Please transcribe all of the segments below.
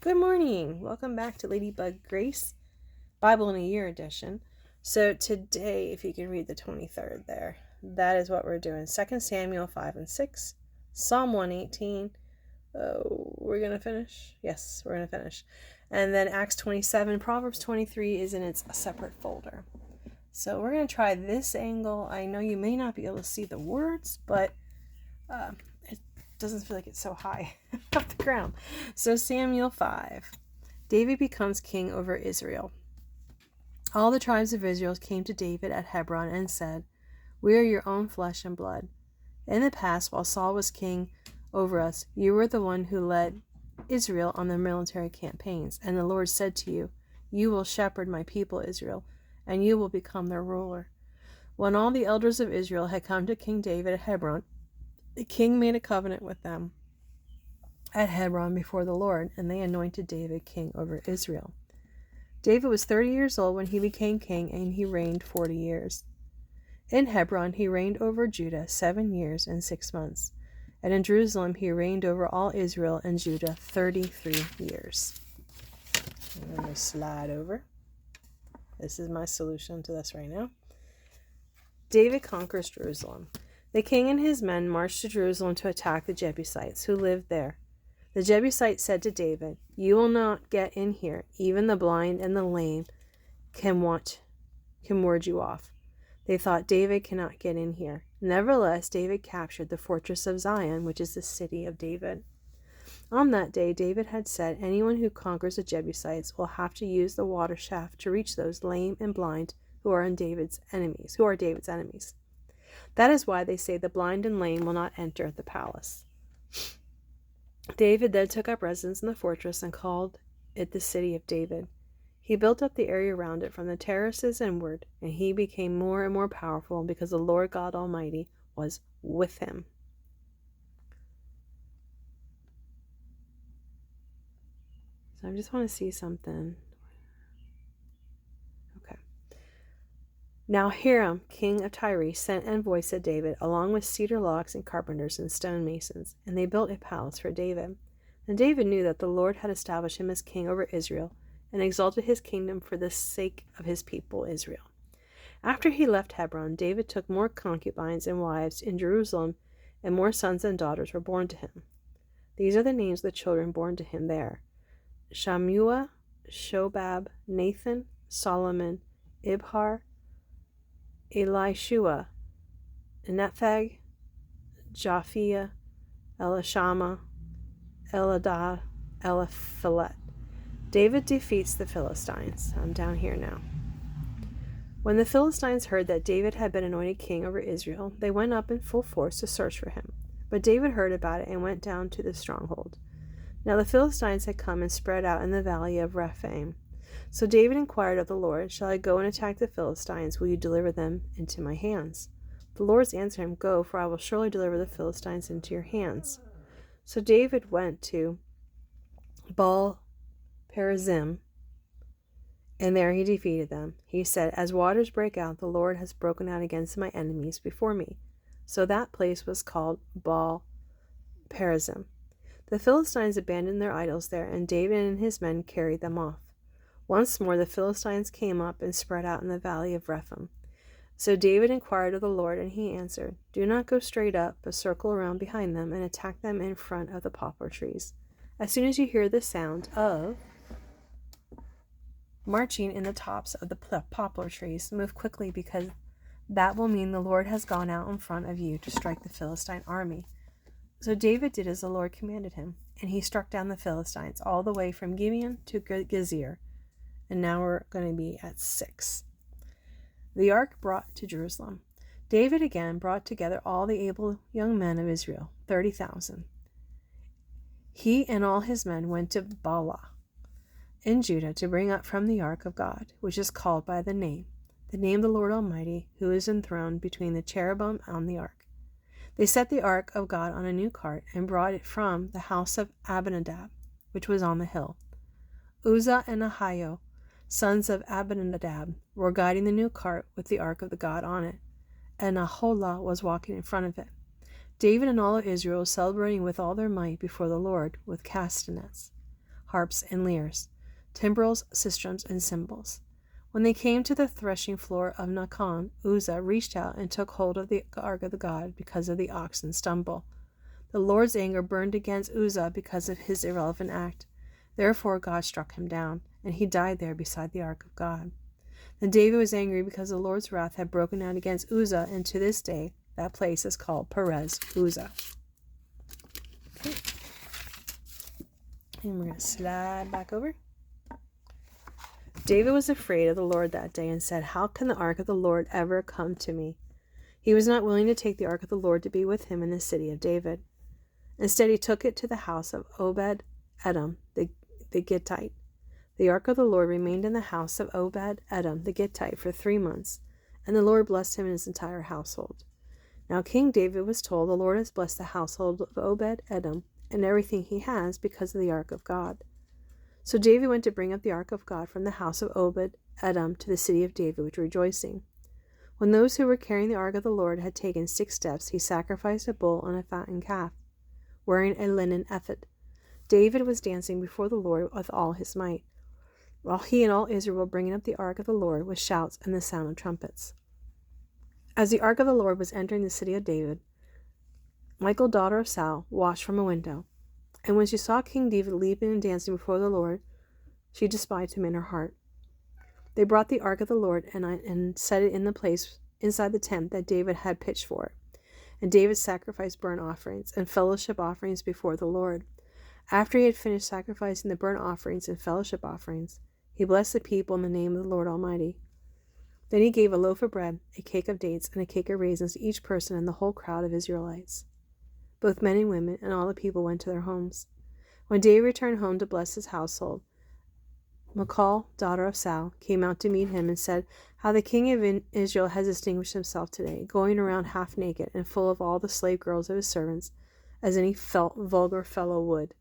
Good morning. Welcome back to Ladybug Grace, Bible in a Year edition. So today, if you can read the 23rd there, that is what we're doing. 2 Samuel 5 and 6, Psalm 118. We're going to finish? Yes, we're going to finish. And then Acts 27, Proverbs 23 is in its separate folder. So we're going to try this angle. I know you may not be able to see the words, but it doesn't feel like it's so high off the ground. So Samuel 5. David becomes king over Israel. All the tribes of Israel came to David at Hebron and said, "We are your own flesh and blood. In the past, while Saul was king over us, you were the one who led Israel on their military campaigns, and the Lord said to you, 'You will shepherd my people Israel, and you will become their ruler.'" When all the elders of Israel had come to King David at Hebron, the king made a covenant with them at Hebron before the Lord, and they anointed David king over Israel. David was 30 years old when he became king, and he reigned 40 years. In Hebron he reigned over Judah 7 years and 6 months, and in Jerusalem he reigned over all Israel and Judah 33 years. I'm going to slide over. This is my solution to this right now. David conquers Jerusalem. The king and his men marched to Jerusalem to attack the Jebusites who lived there. The Jebusites said to David, "You will not get in here. Even the blind and the lame can ward you off." They thought, "David cannot get in here." Nevertheless, David captured the fortress of Zion, which is the city of David. On that day, David had said, "Anyone who conquers the Jebusites will have to use the water shaft to reach those lame and blind who are David's enemies. That is why they say the blind and lame will not enter the palace." David then took up residence in the fortress and called it the City of David. He built up the area around it from the terraces inward, and he became more and more powerful because the Lord God Almighty was with him. So I just want to see something. Okay. Now Hiram, king of Tyre, sent envoys to David, along with cedar logs and carpenters and stonemasons, and they built a palace for David. And David knew that the Lord had established him as king over Israel, and exalted his kingdom for the sake of his people Israel. After he left Hebron, David took more concubines and wives in Jerusalem, and more sons and daughters were born to him. These are the names of the children born to him there: Shammua, Shobab, Nathan, Solomon, Ibhar, Elishua, Nepheg, Japhia, Elishama, Eladah, Eliphelet. David defeats the Philistines. I'm down here now. When the Philistines heard that David had been anointed king over Israel, they went up in full force to search for him. But David heard about it and went down to the stronghold. Now the Philistines had come and spread out in the valley of Rephaim. So David inquired of the Lord, "Shall I go and attack the Philistines? Will you deliver them into my hands?" The Lord answered him, "Go, for I will surely deliver the Philistines into your hands." So David went to Baal Perazim, and there he defeated them. He said, "As waters break out, the Lord has broken out against my enemies before me." So that place was called Baal Perazim. The Philistines abandoned their idols there, and David and his men carried them off. Once more the Philistines came up and spread out in the valley of Rephaim. So David inquired of the Lord, and he answered, "Do not go straight up, but circle around behind them and attack them in front of the poplar trees. As soon as you hear the sound of marching in the tops of the poplar trees, move quickly, because that will mean the Lord has gone out in front of you to strike the Philistine army." So David did as the Lord commanded him, and he struck down the Philistines all the way from Gibeon to Gezer. And now we're going to be at 6. The ark brought to Jerusalem. David again brought together all the able young men of Israel, 30,000. He and all his men went to Baalah in Judah to bring up from the ark of God, which is called by the name of the Lord Almighty, who is enthroned between the cherubim on the ark. They set the ark of God on a new cart and brought it from the house of Abinadab, which was on the hill. Uzzah and Ahio, sons of Abinadab, were guiding the new cart with the ark of the God on it, and Aholah was walking in front of it. David and all of Israel celebrating with all their might before the Lord with castanets. harps, and lyres, timbrels, sistrums, and cymbals. When they came to the threshing floor of Nacon, Uzzah reached out and took hold of the ark of the God because of the oxen's stumble. The Lord's anger burned against Uzzah because of his irrelevant act. Therefore God struck him down, and he died there beside the ark of God. Then David was angry because the Lord's wrath had broken out against Uzzah, and to this day that place is called Perez Uzzah. Okay. And we're going to slide back over. David was afraid of the Lord that day and said, "How can the ark of the Lord ever come to me?" He was not willing to take the ark of the Lord to be with him in the city of David. Instead, he took it to the house of Obed-Edom, the Gittite. The ark of the Lord remained in the house of Obed-Edom, the Gittite, for 3 months, and the Lord blessed him and his entire household. Now King David was told, "The Lord has blessed the household of Obed-Edom and everything he has because of the ark of God." So David went to bring up the ark of God from the house of Obed-Edom to the city of David with rejoicing. When those who were carrying the ark of the Lord had taken 6 steps, he sacrificed a bull and a fattened calf, wearing a linen ephod. David was dancing before the Lord with all his might, while he and all Israel were bringing up the ark of the Lord with shouts and the sound of trumpets. As the ark of the Lord was entering the city of David, Michal, daughter of Saul, watched from a window. And when she saw King David leaping and dancing before the Lord, she despised him in her heart. They brought the ark of the Lord and set it in the place inside the tent that David had pitched for it. And David sacrificed burnt offerings and fellowship offerings before the Lord. After he had finished sacrificing the burnt offerings and fellowship offerings, he blessed the people in the name of the Lord Almighty. Then he gave a loaf of bread, a cake of dates, and a cake of raisins to each person in the whole crowd of Israelites. Both men and women and all the people went to their homes. When David returned home to bless his household, Michal, daughter of Saul, came out to meet him and said, "How the king of Israel has distinguished himself today, going around half naked and full of all the slave girls of his servants, as any vulgar fellow would."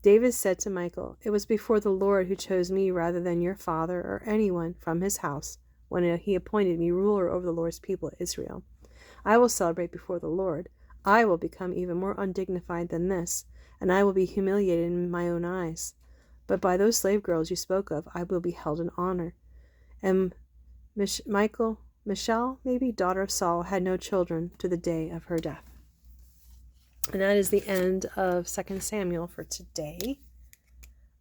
David said to Michal, "It was before the Lord who chose me rather than your father or anyone from his house when he appointed me ruler over the Lord's people Israel. I will celebrate before the Lord. I will become even more undignified than this, and I will be humiliated in my own eyes. But by those slave girls you spoke of, I will be held in honor." And Michal, maybe, daughter of Saul, had no children to the day of her death. And that is the end of 2 Samuel for today.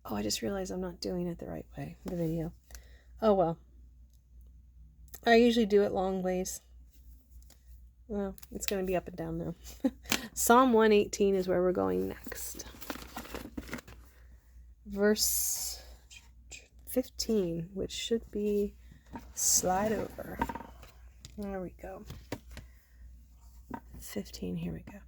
Oh, I just realized I'm not doing it the right way, the video. Oh, well. I usually do it long ways. Well, it's going to be up and down now. Psalm 118 is where we're going next. Verse 15, which should be slide over. There we go. 15, here we go.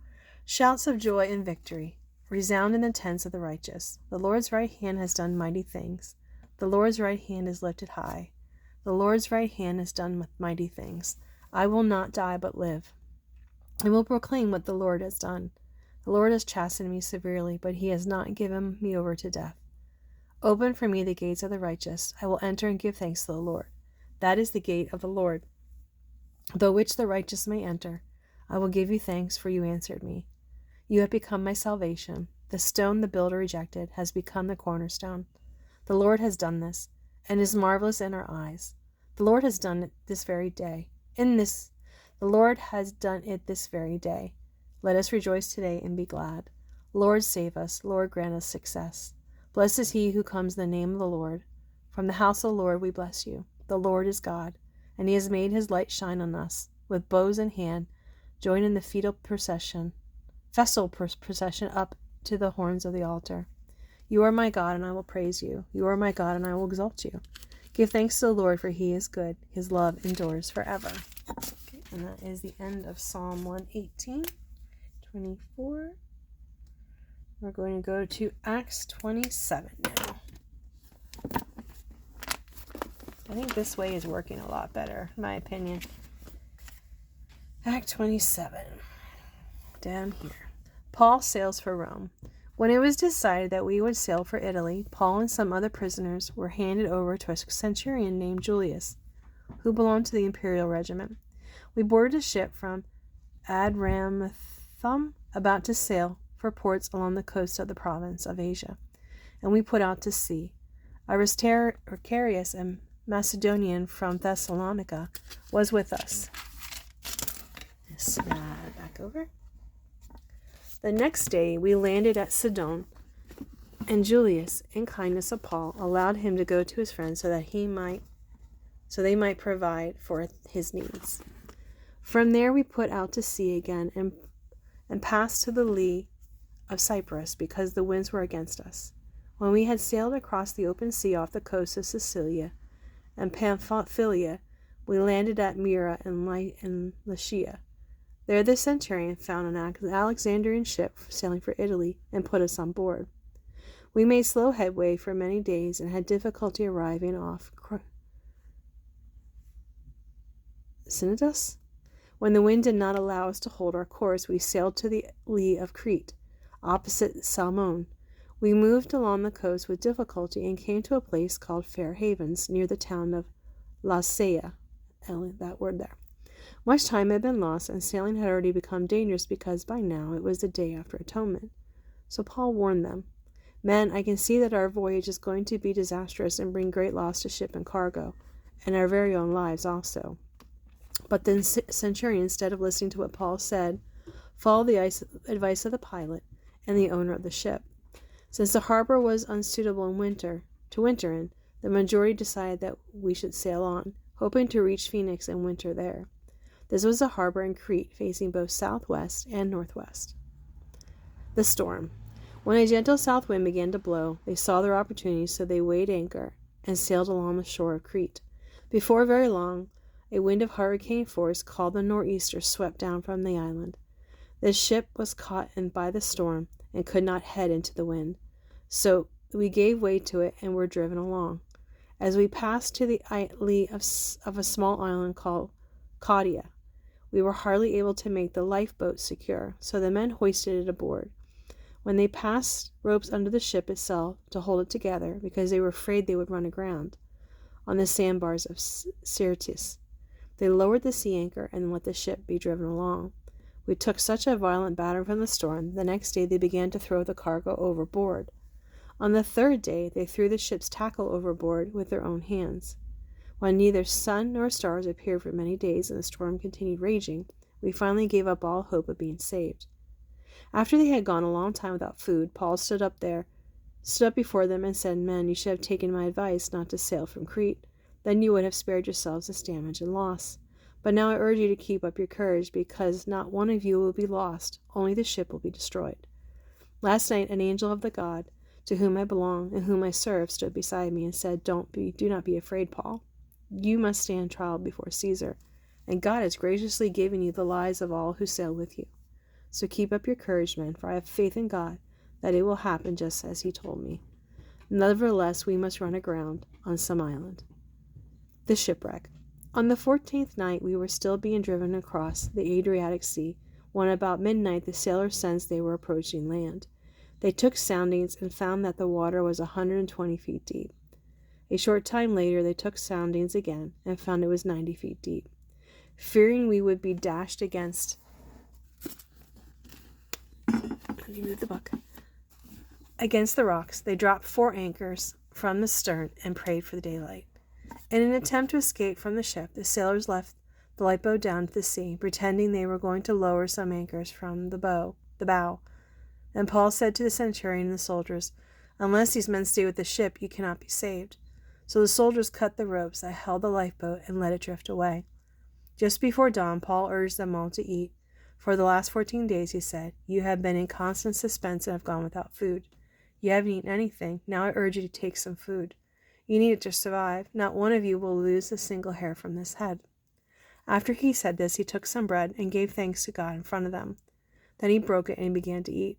Shouts of joy and victory resound in the tents of the righteous. The Lord's right hand has done mighty things. The Lord's right hand is lifted high. The Lord's right hand has done mighty things. I will not die but live, and will proclaim what the Lord has done. The Lord has chastened me severely, but he has not given me over to death. Open for me the gates of the righteous. I will enter and give thanks to the Lord. That is the gate of the Lord, by which the righteous may enter. I will give you thanks, for you answered me. You have become my salvation. The stone the builder rejected has become the cornerstone. The Lord has done this, and is marvelous in our eyes. The Lord has done it this very day. The Lord has done it this very day. Let us rejoice today and be glad. Lord, save us. Lord, grant us success. Blessed is he who comes in the name of the Lord. From the house of the Lord we bless you. The Lord is God, and he has made his light shine on us. With bows in hand, join in the festal procession up to the horns of the altar. You are my God, and I will praise you. You are my God, and I will exalt you. Give thanks to the Lord, for he is good. His love endures forever. Okay, and that is the end of Psalm 118, 24. We're going to go to Acts 27 now. I think this way is working a lot better, in my opinion. Act 27. Down here. Paul sails for Rome. When it was decided that we would sail for Italy, Paul and some other prisoners were handed over to a centurion named Julius, who belonged to the imperial regiment. We boarded a ship from Adramyttium, about to sail for ports along the coast of the province of Asia. and we put out to sea. Aristarchus, a Macedonian from Thessalonica, was with us. Slide back over. The next day we landed at Sidon, and Julius, in kindness of Paul, allowed him to go to his friends so they might provide for his needs. From there we put out to sea again and passed to the lee of Cyprus because the winds were against us. When we had sailed across the open sea off the coast of Sicilia and Pamphylia, we landed at Myra in Lycia. There the centurion found an Alexandrian ship sailing for Italy and put us on board. We made slow headway for many days and had difficulty arriving off Cnidus. When the wind did not allow us to hold our course, we sailed to the lee of Crete, opposite Salmone. We moved along the coast with difficulty and came to a place called Fair Havens, near the town of Lasea. That word there. Much time had been lost, and sailing had already become dangerous because by now it was the day after atonement. So Paul warned them, "Men, I can see that our voyage is going to be disastrous and bring great loss to ship and cargo, and our very own lives also." But the centurion, instead of listening to what Paul said, followed the advice of the pilot and the owner of the ship. Since the harbor was unsuitable to winter in, the majority decided that we should sail on, hoping to reach Phoenix and winter there. This was a harbor in Crete, facing both southwest and northwest. The storm. When a gentle south wind began to blow, they saw their opportunity, so they weighed anchor and sailed along the shore of Crete. Before very long, a wind of hurricane force called the nor'easter swept down from the island. The ship was caught by the storm and could not head into the wind, so we gave way to it and were driven along. As we passed to the lee of a small island called Caudia, we were hardly able to make the lifeboat secure, so the men hoisted it aboard. When they passed ropes under the ship itself to hold it together, because they were afraid they would run aground on the sandbars of Syrtis, they lowered the sea anchor and let the ship be driven along. We took such a violent battering from the storm, the next day they began to throw the cargo overboard. On the third day they threw the ship's tackle overboard with their own hands. When neither sun nor stars appeared for many days and the storm continued raging, we finally gave up all hope of being saved. After they had gone a long time without food, Paul stood up before them and said, "Men, you should have taken my advice not to sail from Crete. Then you would have spared yourselves this damage and loss. But now I urge you to keep up your courage, because not one of you will be lost, only the ship will be destroyed." Last night an angel of the God to whom I belong and whom I serve stood beside me and said, do not be afraid, Paul. You must stand trial before Caesar, and God has graciously given you the lives of all who sail with you. So keep up your courage, men, for I have faith in God that it will happen just as he told me. Nevertheless, we must run aground on some island. The shipwreck. On the 14th night we were still being driven across the Adriatic Sea, when about midnight the sailors sensed they were approaching land. They took soundings and found that the water was 120 feet deep. A short time later they took soundings again and found it was 90 feet deep. Fearing we would be dashed against the rocks, they dropped 4 anchors from the stern and prayed for the daylight. In an attempt to escape from the ship, the sailors left the lifeboat down to the sea, pretending they were going to lower some anchors from the bow. Then Paul said to the centurion and the soldiers, "Unless these men stay with the ship, you cannot be saved." So the soldiers cut the ropes that held the lifeboat and let it drift away. Just before dawn, Paul urged them all to eat. "For the last 14 days, he said, you have been in constant suspense and have gone without food. You haven't eaten anything. Now I urge you to take some food. You need it to survive. Not one of you will lose a single hair from this head." After he said this, he took some bread and gave thanks to God in front of them. Then he broke it and began to eat.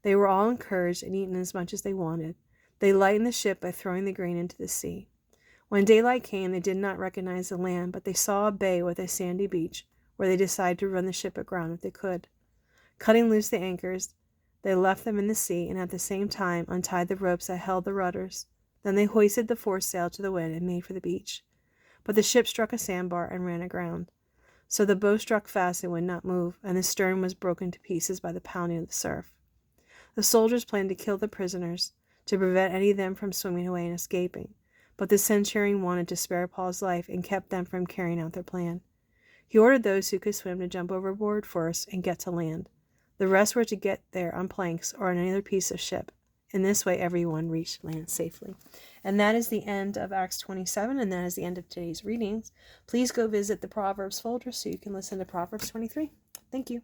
They were all encouraged and eaten as much as they wanted. They lightened the ship by throwing the grain into the sea. When daylight came, they did not recognize the land, but they saw a bay with a sandy beach, where they decided to run the ship aground if they could. Cutting loose the anchors, they left them in the sea and at the same time untied the ropes that held the rudders. Then they hoisted the foresail to the wind and made for the beach. But the ship struck a sandbar and ran aground. So the bow struck fast and would not move, and the stern was broken to pieces by the pounding of the surf. The soldiers planned to kill the prisoners, to prevent any of them from swimming away and escaping. But the centurion wanted to spare Paul's life and kept them from carrying out their plan. He ordered those who could swim to jump overboard first and get to land. The rest were to get there on planks or on any other piece of ship. In this way, everyone reached land safely. And that is the end of Acts 27, and that is the end of today's readings. Please go visit the Proverbs folder so you can listen to Proverbs 23. Thank you.